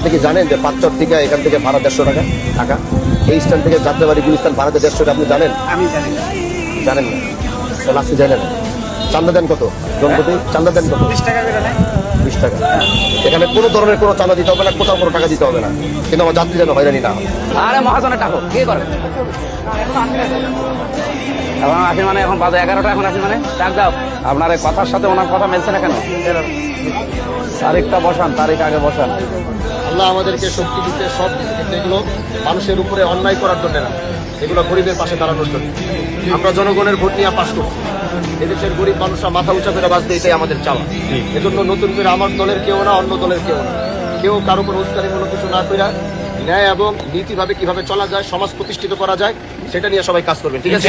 আপনি কি জানেন যে পাঁচচর থেকে এখান থেকে ভাড়া 150 টাকা টাকা, এই স্ট্যান্ড থেকে যাত্রাবাড়ি গুলিস্তান ভাড়া 150 টাকা, আপনি জানেন? আমি জানি না। জানেন না? তাহলে আপনি জানেন না। চান্দা দেন কত জনপ্রতি? চান্দা দেন কত? 20 টাকা করে নেয়। 20 টাকা। এখানে কোনো ধরনের কোনো চাঁদা দিতে হবে না, কোথাও কোনো টাকা দিতে হবে না, কিন্তু আমার যাত্রী যেন হয়রানি না হয়। আরে মহাজনের টাকা কি করে এখন আসি মানে এখন বাজে 11টা, এখন আসি মানে ডাক দাও। আপনার এই কথার সাথে ওনার কথা মিলছে না কেন? তারিখটা বসান, তারিখ আগে বসান। আল্লাহ আমাদেরকে শক্তি দিতে, সব কিছু দিতে, এগুলো মানুষের উপরে অন্যায় করার জন্য না, এগুলো গরিবের পাশে দাঁড়ানোর জন্য। আমরা জনগণের ভোট নিয়ে পাশ করছি, এদেশের গরিব মানুষরা মাথা উঁচা করে বাঁচতে, এটাই আমাদের চাওয়া। এজন্য নতুন করে আমার দলের কেউ না, অন্য দলের কেউ না, কেউ কারো কোনো উস্কানিমূলক কিছু না করে ন্যায় এবং নীতিভাবে কিভাবে চলা যায়, সমাজ প্রতিষ্ঠিত করা যায়, সেটা নিয়ে সবাই কাজ করবেন, ঠিক আছে?